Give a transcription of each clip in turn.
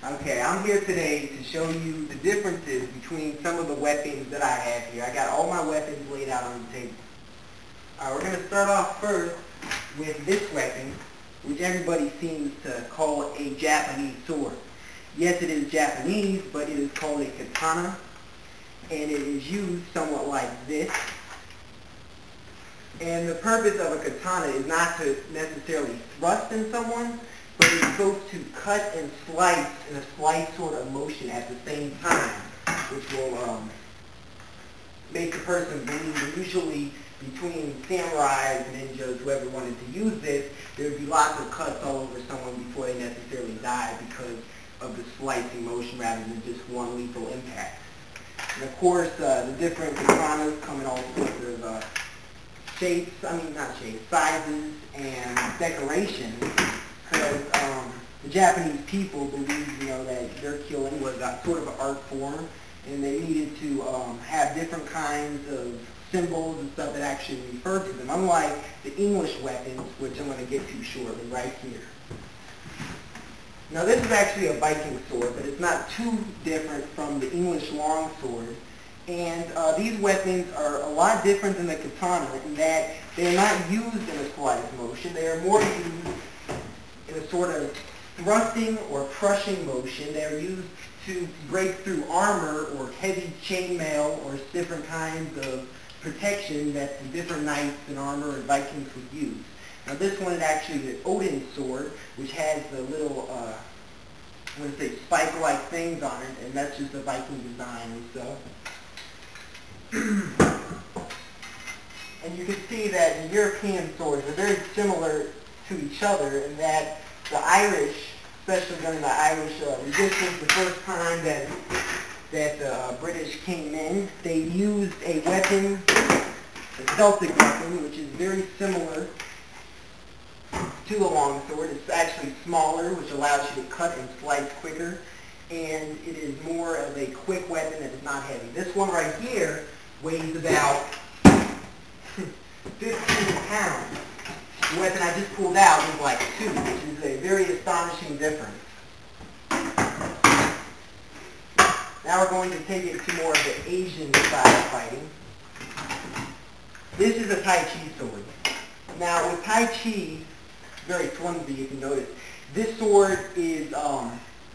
Okay, I'm here today to show you the differences between some of the weapons that I have here. I got all my weapons laid out on the table. We're going to start off first with this weapon, which everybody seems to call a Japanese sword. Yes, it is Japanese, but it is called a katana, and it is used somewhat like this. And the purpose of a katana is not to necessarily thrust in someone, but it's supposed to cut and slice in a slice sort of motion at the same time, which will make the person bleed. Usually between samurais and ninjas, whoever wanted to use this, there would be lots of cuts all over someone before they necessarily die because of the slicing motion rather than just one lethal impact. And of course, the different katanas come in all sorts of sizes and decorations, because the Japanese people believed, that their killing was sort of an art form, and they needed to have different kinds of symbols and stuff that actually referred to them, unlike the English weapons, which I'm going to get to shortly right here. Now this is actually a Viking sword, but it's not too different from the English longsword. And these weapons are a lot different than the katana in that they're not used in a slice motion. They are more used in a sort of thrusting or crushing motion. They're used to break through armor or heavy chainmail or different kinds of protection that the different knights and armor and Vikings would use. Now this one is actually the Odin sword, which has the little spike-like things on it, and that's just a Viking design and stuff. And you can see that the European swords are very similar to each other in that the Irish, especially during the Irish resistance, the first time that the British came in, they used a weapon, a Celtic weapon, which is very similar to the longsword. It's actually smaller, which allows you to cut and slice quicker, and it is more of a quick weapon that is not heavy. This one right here weighs about 15 pounds. The weapon I just pulled out was like 2, which is a very astonishing difference. Now we're going to take it to more of the Asian style fighting. This is a Tai Chi sword. Now with Tai Chi, very clumsy if you notice, this sword is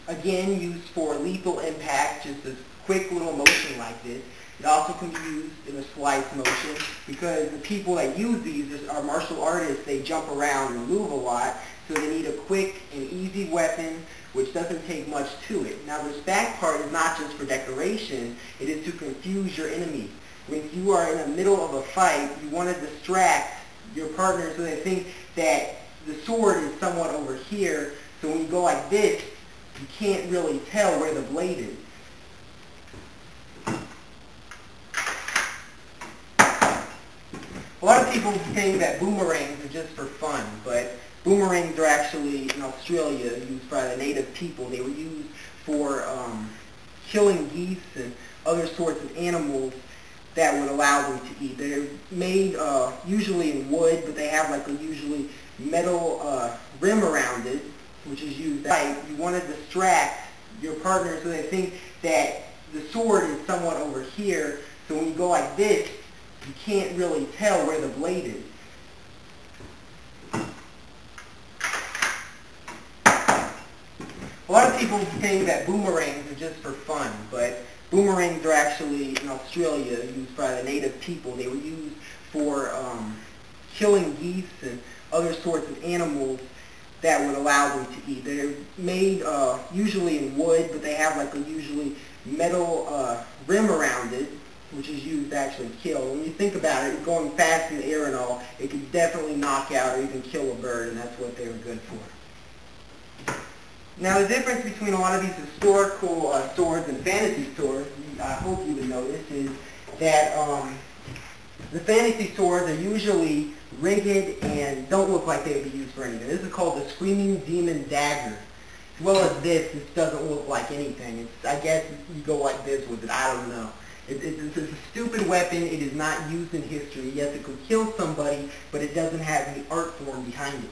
again used for lethal impact, just a quick little motion like this. It also can be used in a slice motion because the people that use these are martial artists. They jump around and move a lot, so they need a quick and easy weapon which doesn't take much to it. Now this back part is not just for decoration, it is to confuse your enemy. When you are in the middle of a fight, you want to distract your partner so they think that the sword is somewhat over here, so when you go like this, you can't really tell where the blade is. A lot of people think that boomerangs are just for fun, but boomerangs are actually, in Australia, used by the native people. They were used for killing geese and other sorts of animals that would allow them to eat. They're made usually in wood, but they have like a usually metal rim around it, which is used. You want to distract your partner so they think that the sword is somewhat over here, so when you go like this, you can't really tell where the blade is. A lot of people think that boomerangs are just for fun, but boomerangs are actually, in Australia, used by the native people. They were used for killing geese and other sorts of animals that would allow them to eat. They're made usually in wood, but they have like a usually metal rim around it, which is used to actually kill. When you think about it, going fast in the air and all, it could definitely knock out or even kill a bird, and that's what they were good for. Now the difference between a lot of these historical swords and fantasy swords, I hope you would notice, is that the fantasy swords are usually rigged and don't look like they would be used for anything. This is called the Screaming Demon Dagger. As well as this doesn't look like anything. I guess you go like this with it, I don't know. It's a stupid weapon. It is not used in history. Yes, it could kill somebody, but it doesn't have any art form behind it.